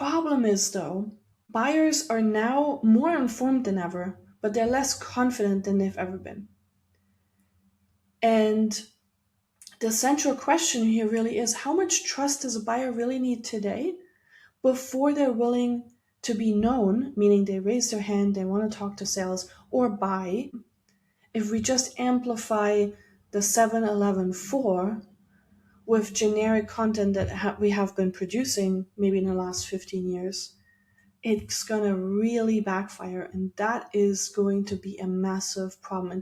problem is, though, buyers are now more informed than ever, but they're less confident than they've ever been. And the central question here really is, how much trust does a buyer really need today before they're willing to be known, meaning they raise their hand, they want to talk to sales, or buy? If we just amplify the 7-Eleven 4 with generic content that we have been producing maybe in the last 15 years, it's going to really backfire, and that is going to be a massive problem.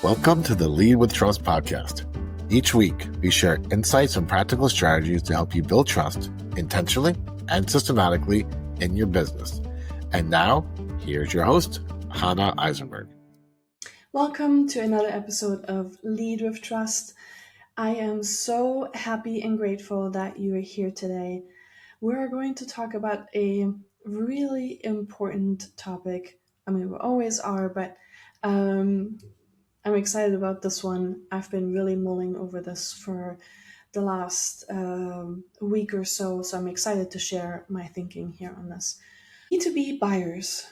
Welcome to the Lead with Trust podcast. Each week, we share insights and practical strategies to help you build trust intentionally and systematically in your business. And now, here's your host, Hannah Eisenberg. Welcome to another episode of Lead with Trust. I am so happy and grateful that you are here today. We're going to talk about a really important topic. I mean, we always are, but I'm excited about this one. I've been really mulling over this for the last week or so I'm excited to share my thinking here on this. B2B buyers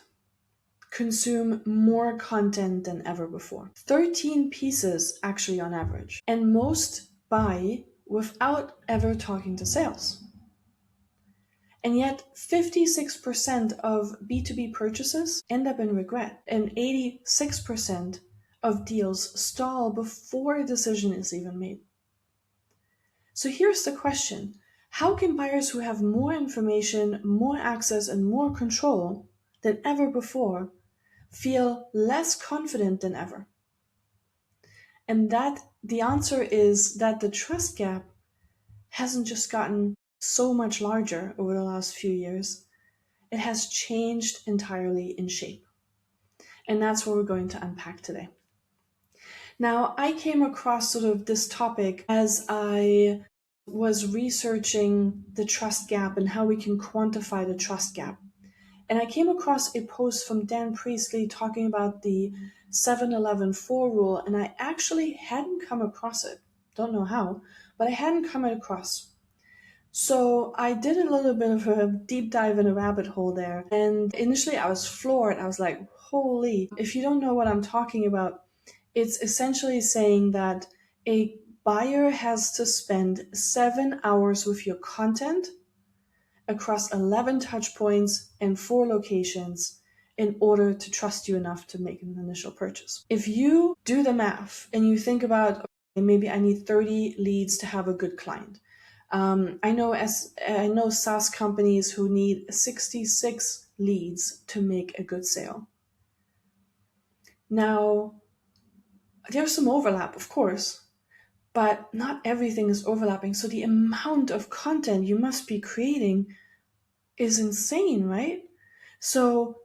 consume more content than ever before. 13 pieces actually on average. And most buy without ever talking to sales. And yet 56% of B2B purchases end up in regret, and 86% of deals stall before a decision is even made. So here's the question. How can buyers who have more information, more access, and more control than ever before feel less confident than ever? And that the answer is that the trust gap hasn't just gotten so much larger over the last few years. It has changed entirely in shape. And that's what we're going to unpack today. Now, I came across sort of this topic as I was researching the trust gap and how we can quantify the trust gap. And I came across a post from Dan Priestley talking about the 7-Eleven 4 rule, and I actually hadn't come across it. Don't know how, but I hadn't come across. So I did a little bit of a deep dive in a rabbit hole there. And initially I was floored. I was like, holy, if you don't know what I'm talking about, it's essentially saying that a buyer has to spend 7 hours with your content across 11 touch points and 4 locations in order to trust you enough to make an initial purchase. If you do the math and you think about, okay, maybe I need 30 leads to have a good client. I know SaaS companies who need 66 leads to make a good sale. Now, there's some overlap, of course, but not everything is overlapping. So the amount of content you must be creating is insane, right? So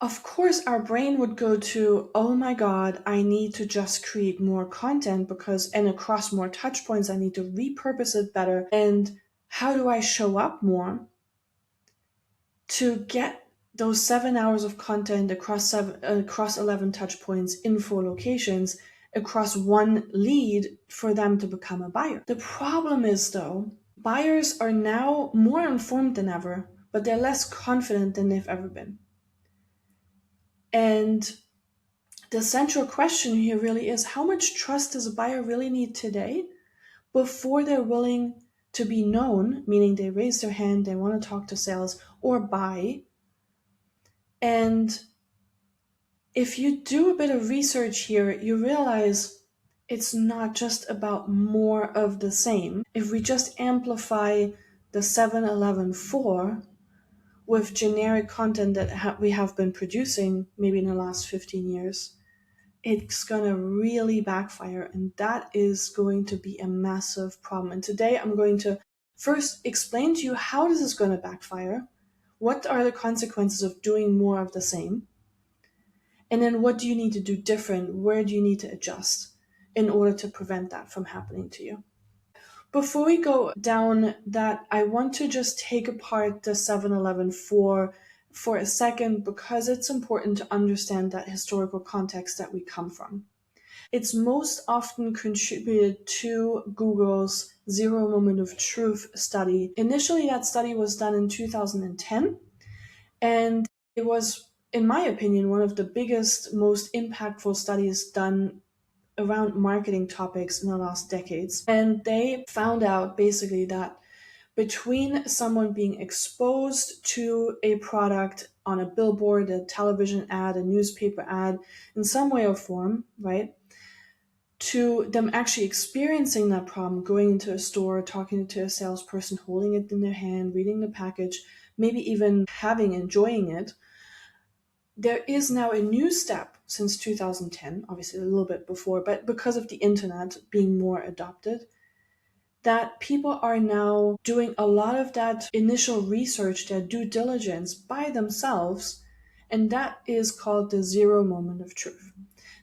of course our brain would go to, oh my God, I need to just create more content and across more touch points, I need to repurpose it better. And how do I show up more to get those 7 hours of content across 11 touch points in 4 locations across one lead for them to become a buyer? The problem is, though, buyers are now more informed than ever, but they're less confident than they've ever been. And the central question here really is, how much trust does a buyer really need today before they're willing to be known, meaning they raise their hand, they want to talk to sales, or buy? And if you do a bit of research here, you realize it's not just about more of the same. If we just amplify the 7-Eleven 4 with generic content that we have been producing maybe in the last 15 years, it's going to really backfire, and that is going to be a massive problem. And today I'm going to first explain to you how this is going to backfire, what are the consequences of doing more of the same, and then what do you need to do different, where do you need to adjust in order to prevent that from happening to you. Before we go down that, I want to just take apart the 7-Eleven 4 for a second, because it's important to understand that historical context that we come from. It's most often contributed to Google's Zero Moment of Truth study. Initially, that study was done in 2010, and it was, in my opinion, one of the biggest, most impactful studies done around marketing topics in the last decades. And they found out basically that between someone being exposed to a product on a billboard, a television ad, a newspaper ad, in some way or form, right, to them actually experiencing that problem, going into a store, talking to a salesperson, holding it in their hand, reading the package, maybe even enjoying it, there is now a new step since 2010, obviously a little bit before, but because of the internet being more adopted, that people are now doing a lot of that initial research, their due diligence by themselves, and that is called the zero moment of truth.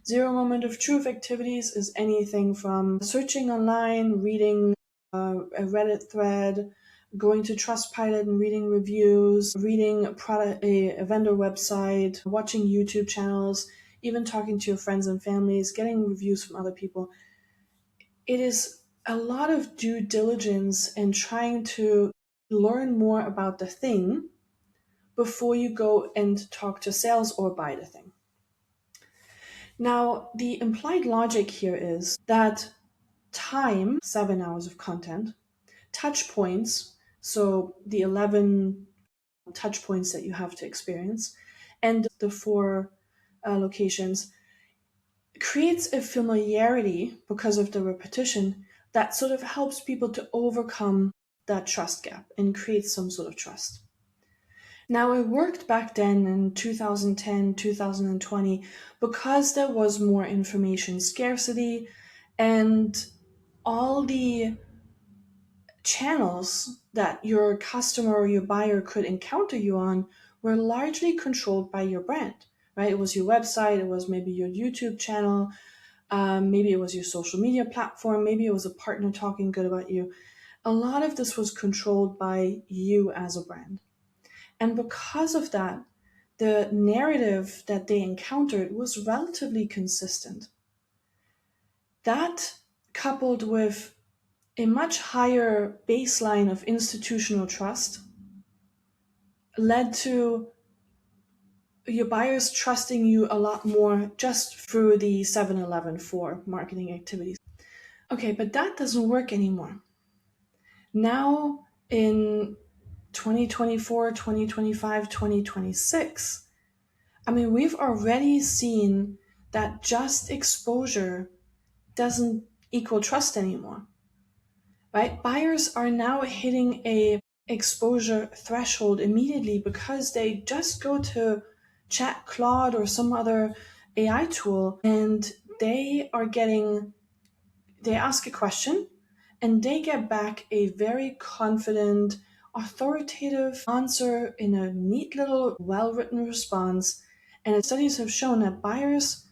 Zero moment of truth activities is anything from searching online, reading a Reddit thread, going to Trustpilot and reading reviews, reading a vendor website, watching YouTube channels, even talking to your friends and families, getting reviews from other people. It is a lot of due diligence and trying to learn more about the thing before you go and talk to sales or buy the thing. Now, the implied logic here is that time, 7 hours of content, touch points, so the 11 touch points that you have to experience, and the four locations, creates a familiarity because of the repetition that sort of helps people to overcome that trust gap and create some sort of trust. Now, it worked back then in 2010, 2020, because there was more information scarcity and all the channels that your customer or your buyer could encounter you on were largely controlled by your brand, right? It was your website, it was maybe your YouTube channel, maybe it was your social media platform, maybe it was a partner talking good about you. A lot of this was controlled by you as a brand. And because of that, the narrative that they encountered was relatively consistent. That, coupled with a much higher baseline of institutional trust, led to your buyers trusting you a lot more just through the 7-Eleven for marketing activities. Okay, but that doesn't work anymore. Now in 2024, 2025, 2026, we've already seen that just exposure doesn't equal trust anymore, right? Buyers are now hitting a exposure threshold immediately because they just go to Chat Claude or some other AI tool and they ask a question and they get back a very confident, authoritative answer in a neat little well-written response. And studies have shown that buyers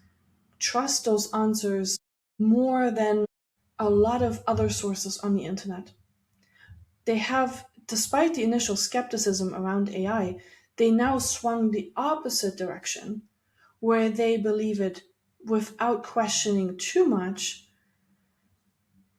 trust those answers more than a lot of other sources on the internet. They have, despite the initial skepticism around AI, they now swung the opposite direction, where they believe it without questioning too much,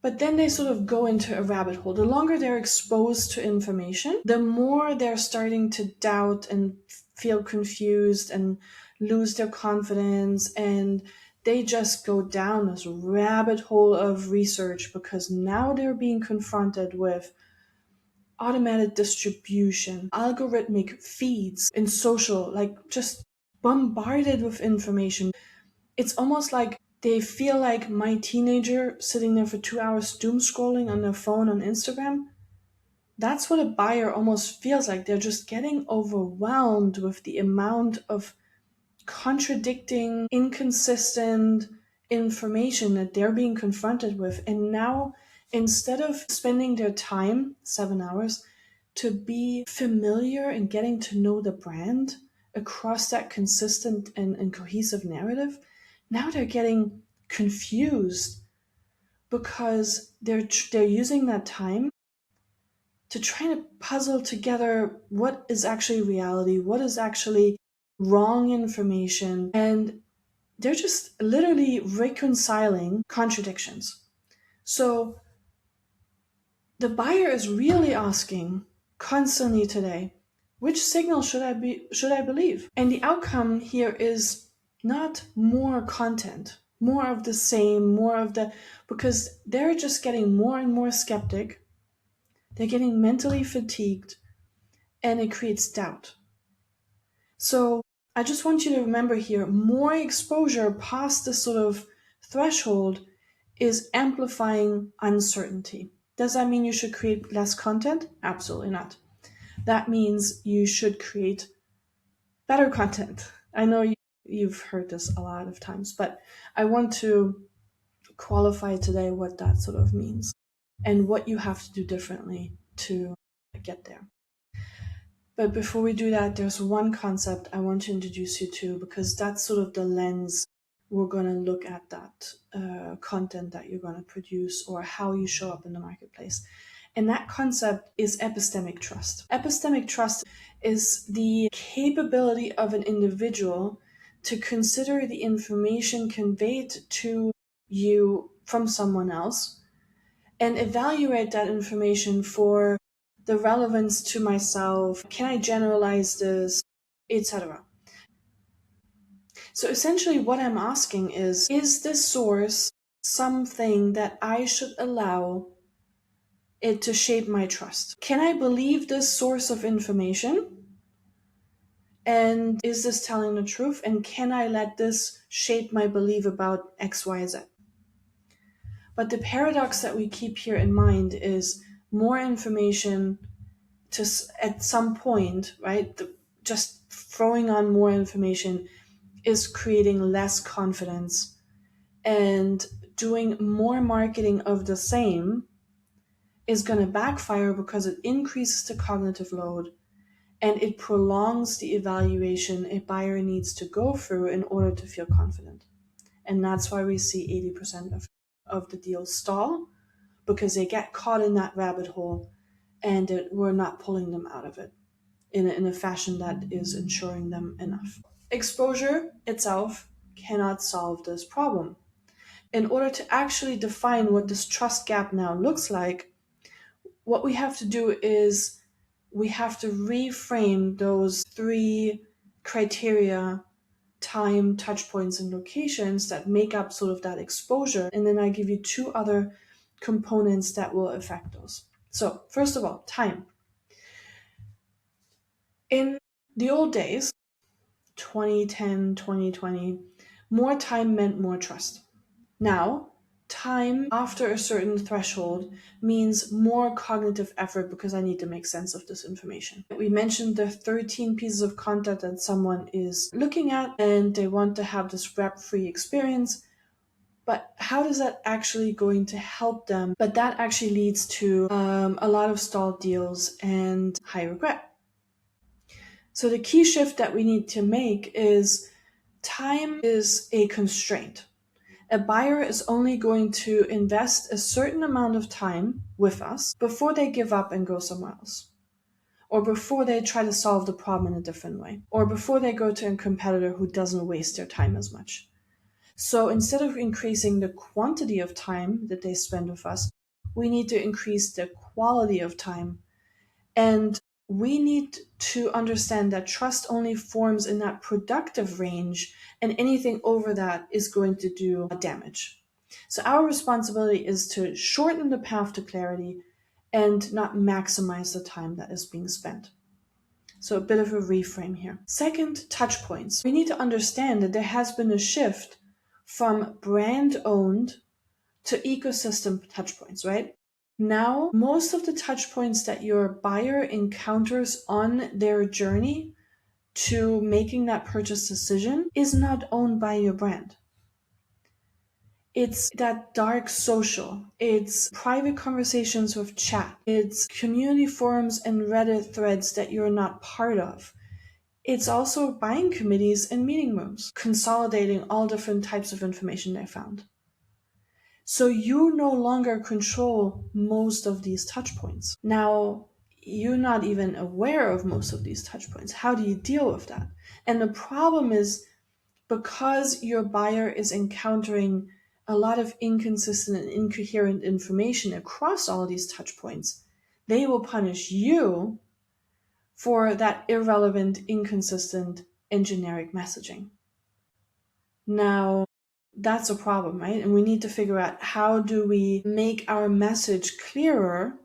but then they sort of go into a rabbit hole. The longer they're exposed to information, the more they're starting to doubt and feel confused and lose their confidence, and they just go down this rabbit hole of research because now they're being confronted with automated distribution, algorithmic feeds in social, like just bombarded with information. It's almost like they feel like my teenager sitting there for 2 hours doom scrolling on their phone on Instagram. That's what a buyer almost feels like. They're just getting overwhelmed with the amount of contradicting, inconsistent information that they're being confronted with. And now, instead of spending their time, 7 hours, to be familiar and getting to know the brand across that consistent and cohesive narrative, now they're getting confused because they're using that time to try to puzzle together what is actually reality, what is actually wrong information, and they're just literally reconciling contradictions. So the buyer is really asking constantly today, which signal should I believe? And the outcome here is not more content, more of the same, more of the, because they're just getting more and more skeptic. They're getting mentally fatigued, and it creates doubt. So I just want you to remember here, more exposure past this sort of threshold is amplifying uncertainty. Does that mean you should create less content? Absolutely not. That means you should create better content. I know you've heard this a lot of times, but I want to qualify today what that sort of means and what you have to do differently to get there. But before we do that, there's one concept I want to introduce you to, because that's sort of the lens we're going to look at that content that you're going to produce or how you show up in the marketplace. And that concept is epistemic trust. Epistemic trust is the capability of an individual to consider the information conveyed to you from someone else and evaluate that information for the relevance to myself. Can I generalize this, etc.? So essentially what I'm asking is this source something that I should allow it to shape my trust? Can I believe this source of information? And is this telling the truth? And can I let this shape my belief about X, Y, Z? But the paradox that we keep here in mind is more information to at some point, right? Just throwing on more information is creating less confidence, and doing more marketing of the same is going to backfire because it increases the cognitive load and it prolongs the evaluation a buyer needs to go through in order to feel confident. And that's why we see 80% of the deals stall, because they get caught in that rabbit hole and we're not pulling them out of it in a fashion that is ensuring them enough. Exposure itself cannot solve this problem. In order to actually define what this trust gap now looks like, what we have to do is we have to reframe those three criteria: time, touch points, and locations that make up sort of that exposure. And then I give you two other components that will affect those. So first of all, time. In the old days, 2010, 2020, more time meant more trust. Now, time after a certain threshold means more cognitive effort because I need to make sense of this information. We mentioned the 13 pieces of content that someone is looking at and they want to have this wrap-free experience. But how is that actually going to help them? But that actually leads to a lot of stalled deals and high regret. So the key shift that we need to make is time is a constraint. A buyer is only going to invest a certain amount of time with us before they give up and go somewhere else, or before they try to solve the problem in a different way, or before they go to a competitor who doesn't waste their time as much. So instead of increasing the quantity of time that they spend with us, we need to increase the quality of time. And we need to understand that trust only forms in that productive range, and anything over that is going to do damage. So our responsibility is to shorten the path to clarity and not maximize the time that is being spent. So a bit of a reframe here. Second, touch points. We need to understand that there has been a shift from brand owned to ecosystem touch points, right? Now, most of the touch points that your buyer encounters on their journey to making that purchase decision is not owned by your brand. It's that dark social, it's private conversations with chat, it's community forums and Reddit threads that you're not part of. It's also buying committees and meeting rooms, consolidating all different types of information they found. So you no longer control most of these touch points. Now, you're not even aware of most of these touch points. How do you deal with that? And the problem is because your buyer is encountering a lot of inconsistent and incoherent information across all these touch points, they will punish you for that irrelevant, inconsistent, and generic messaging. Now, that's a problem, right? And we need to figure out, how do we make our message clearer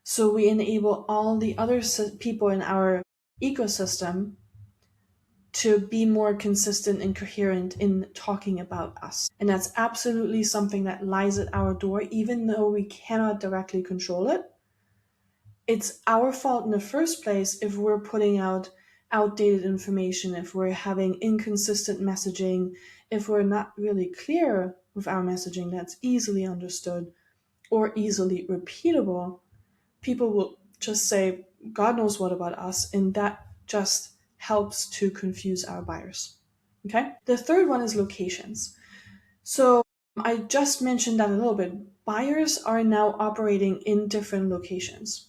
so we enable all the other people in our ecosystem to be more consistent and coherent in talking about us. And that's absolutely something that lies at our door, even though we cannot directly control it. It's our fault in the first place if we're putting out outdated information, if we're having inconsistent messaging, if we're not really clear with our messaging that's easily understood or easily repeatable. People will just say, God knows what about us, and that just helps to confuse our buyers. Okay? The third one is locations. So I just mentioned that a little bit. Buyers are now operating in different locations.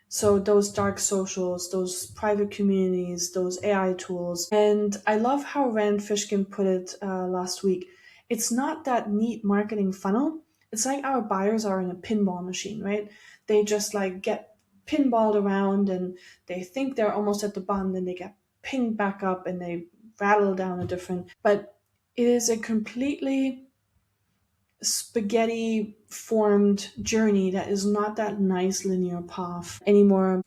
So those dark socials, those private communities, those AI tools. And I love how Rand Fishkin put it last week. It's not that neat marketing funnel. It's like our buyers are in a pinball machine, right? They just like get pinballed around and they think they're almost at the bottom, then they get pinged back up and they rattle down a different. But it is a completely spaghetti formed journey that is not that nice linear path anymore.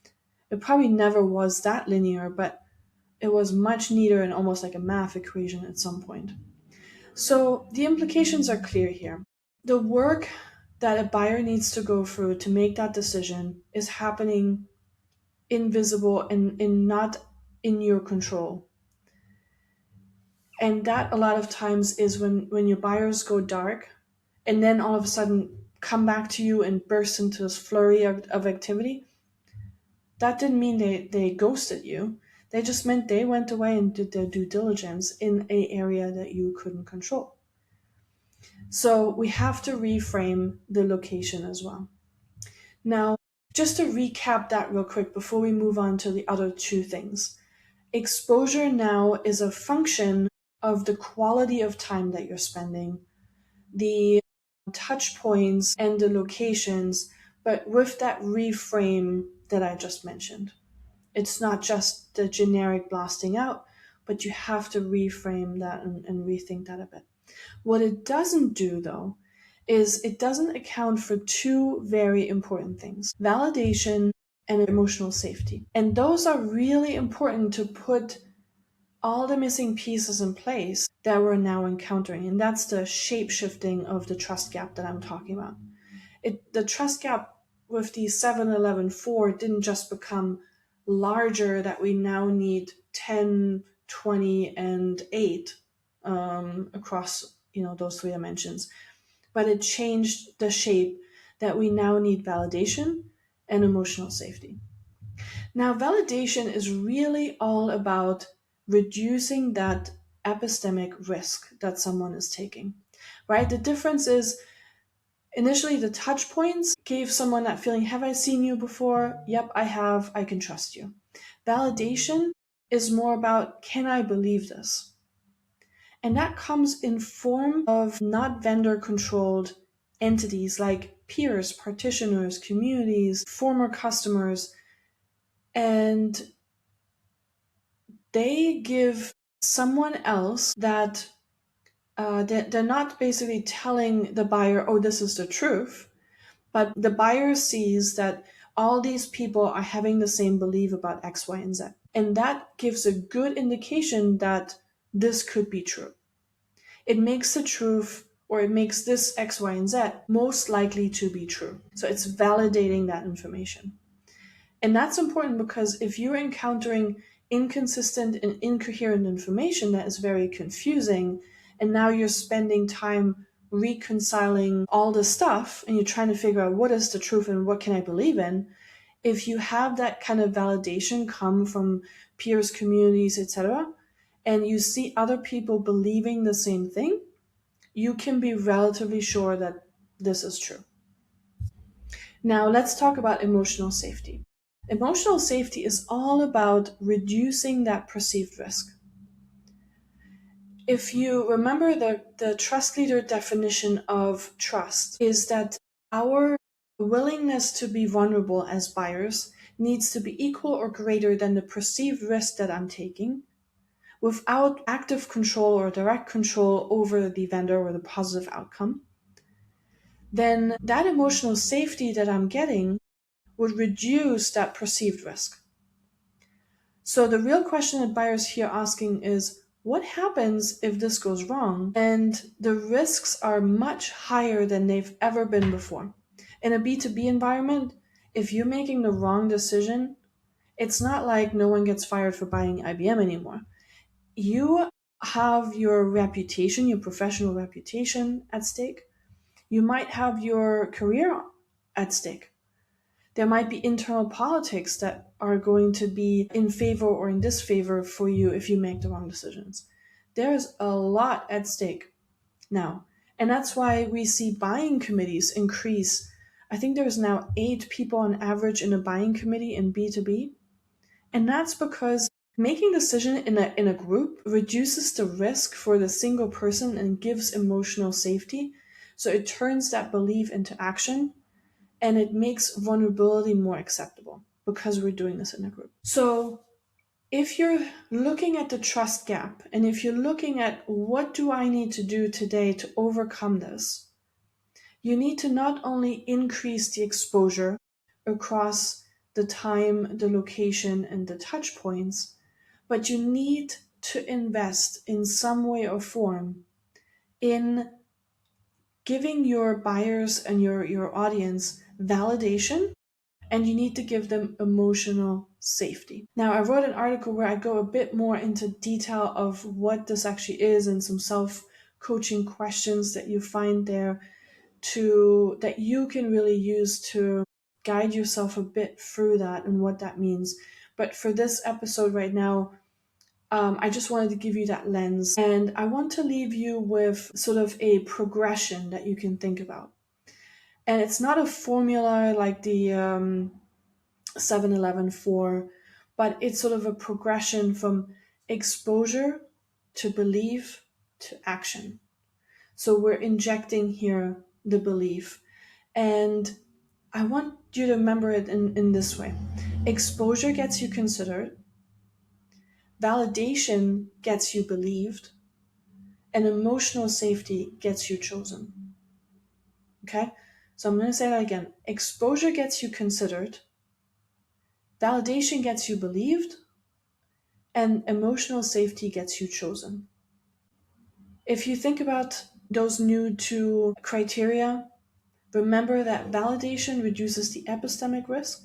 It probably never was that linear, but it was much neater and almost like a math equation at some point. So the implications are clear here. The work that a buyer needs to go through to make that decision is happening invisible and not in your control. And that a lot of times is when your buyers go dark and then all of a sudden come back to you and burst into this flurry of activity. That didn't mean they ghosted you. They just meant they went away and did their due diligence in an area that you couldn't control. So we have to reframe the location as well. Now, just to recap that real quick before we move on to the other two things. Exposure now is a function of the quality of time that you're spending, the touch points and the locations, but with that reframe that I just mentioned. It's not just the generic blasting out, but you have to reframe that and rethink that a bit. What it doesn't do, though, is it doesn't account for two very important things: validation and emotional safety. And those are really important to put all the missing pieces in place that we're now encountering. And that's the shape shifting of the trust gap that I'm talking about. The trust gap with the 7-11-4 didn't just become larger, that we now need 10, 20, and 8 across those three dimensions. But it changed the shape that we now need validation and emotional safety. Now, validation is really all about reducing that epistemic risk that someone is taking, right? The difference is, initially the touch points gave someone that feeling, have I seen you before? Yep, I have, I can trust you. Validation is more about, can I believe this? And that comes in form of not vendor controlled entities like peers, practitioners, communities, former customers, and they give someone else that they're not basically telling the buyer, oh, this is the truth, but the buyer sees that all these people are having the same belief about X, Y, and Z. And that gives a good indication that this could be true. It makes the truth, or it makes this X, Y, and Z most likely to be true. So it's validating that information. And that's important because if you're encountering inconsistent and incoherent information that is very confusing, and now you're spending time reconciling all the stuff and you're trying to figure out what is the truth and what can I believe in, if you have that kind of validation come from peers, communities, etc., and you see other people believing the same thing, you can be relatively sure that this is true. Now let's talk about emotional safety. Emotional safety is all about reducing that perceived risk. If you remember, the trust leader definition of trust is that our willingness to be vulnerable as buyers needs to be equal or greater than the perceived risk that I'm taking without active control or direct control over the vendor or the positive outcome. Then that emotional safety that I'm getting would reduce that perceived risk. So the real question that buyers here asking is, what happens if this goes wrong? And the risks are much higher than they've ever been before. In a B2B environment, if you're making the wrong decision, it's not like no one gets fired for buying IBM anymore. You have your reputation, your professional reputation at stake. You might have your career at stake. There might be internal politics that are going to be in favor or in disfavor for you if you make the wrong decisions. There's a lot at stake now. And that's why we see buying committees increase. I think there's now 8 people on average in a buying committee in B2B. And that's because making decision in a group reduces the risk for the single person and gives emotional safety. So it turns that belief into action. And it makes vulnerability more acceptable because we're doing this in a group. So if you're looking at the trust gap and if you're looking at what do I need to do today to overcome this, you need to not only increase the exposure across the time, the location, and the touch points, but you need to invest in some way or form in giving your buyers and your audience validation, and you need to give them emotional safety. Now, I wrote an article where I go a bit more into detail of what this actually is and some self-coaching questions that you find there that you can really use to guide yourself a bit through that and what that means. But for this episode right now, I just wanted to give you that lens, and I want to leave you with sort of a progression that you can think about. And it's not a formula like the 7-Eleven 4, but it's sort of a progression from exposure to belief to action. So we're injecting here the belief. And I want you to remember it in this way. Exposure gets you considered, validation gets you believed, and emotional safety gets you chosen. Okay? So I'm going to say that again. Exposure gets you considered, validation gets you believed, and emotional safety gets you chosen. If you think about those new 2 criteria, remember that validation reduces the epistemic risk,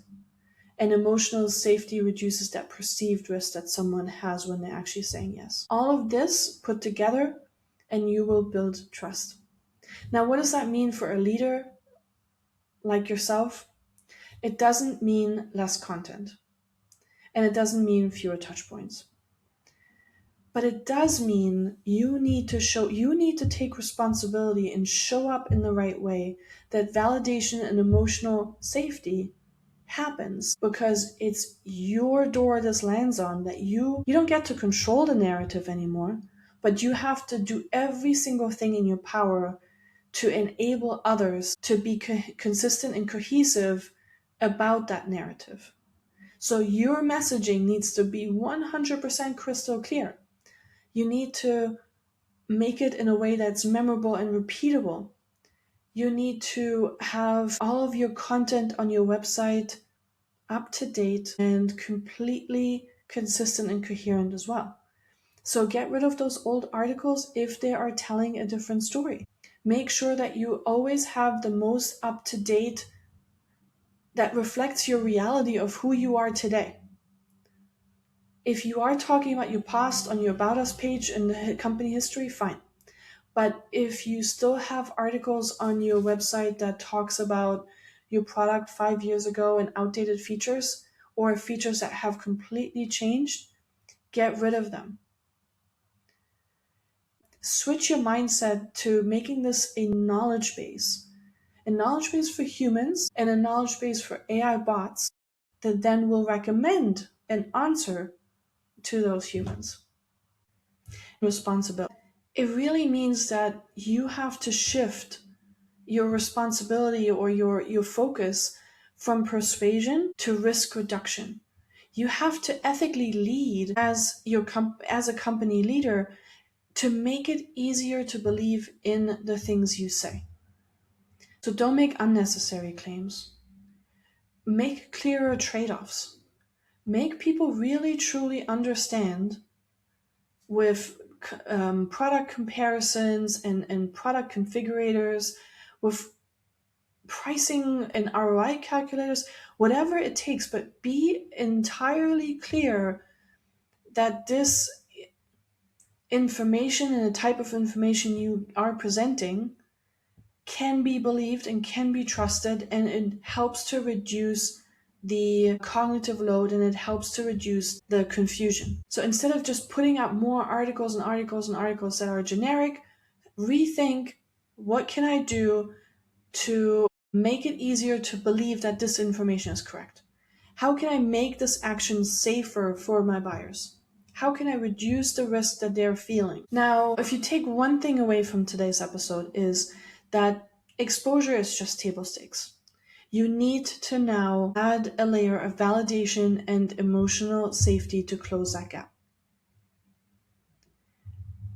and emotional safety reduces that perceived risk that someone has when they're actually saying yes. All of this put together, and you will build trust. Now, what does that mean for a leader like yourself? It doesn't mean less content, and it doesn't mean fewer touch points. But it does mean you need to take responsibility and show up in the right way, that validation and emotional safety happens because it's your door this lands on, that you don't get to control the narrative anymore, but you have to do every single thing in your power to enable others to be consistent and cohesive about that narrative. So your messaging needs to be 100% crystal clear. You need to make it in a way that's memorable and repeatable. You need to have all of your content on your website up to date and completely consistent and coherent as well. So get rid of those old articles if they are telling a different story. Make sure that you always have the most up to date that reflects your reality of who you are today. If you are talking about your past on your About Us page and the company history, fine. But if you still have articles on your website that talks about your product 5 years ago and outdated features, or features that have completely changed, get rid of them. Switch your mindset to making this a knowledge base for humans and a knowledge base for AI bots that then will recommend an answer to those humans. Responsibility. it really means that you have to shift your responsibility or your focus from persuasion to risk reduction. You have to ethically lead as as a company leader to make it easier to believe in the things you say. So don't make unnecessary claims. Make clearer trade-offs. Make people really truly understand with product comparisons and product configurators, with pricing and ROI calculators, whatever it takes, but be entirely clear that this information and the type of information you are presenting can be believed and can be trusted, and it helps to reduce the cognitive load and it helps to reduce the confusion. So instead of just putting out more articles and articles and articles that are generic, rethink, what can I do to make it easier to believe that this information is correct? How can I make this action safer for my buyers? How can I reduce the risk that they're feeling? Now, if you take one thing away from today's episode, is that exposure is just table stakes. You need to now add a layer of validation and emotional safety to close that gap.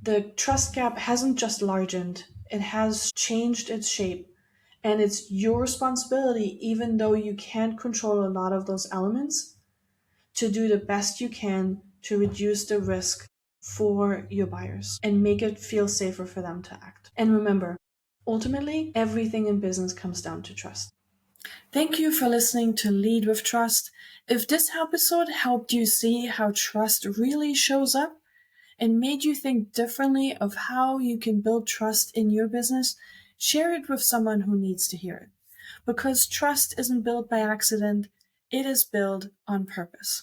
The trust gap hasn't just largened, it has changed its shape. And it's your responsibility, even though you can't control a lot of those elements, to do the best you can to reduce the risk for your buyers and make it feel safer for them to act. And remember, ultimately, everything in business comes down to trust. Thank you for listening to Lead with Trust. If this episode helped you see how trust really shows up and made you think differently of how you can build trust in your business, share it with someone who needs to hear it. Because trust isn't built by accident, it is built on purpose.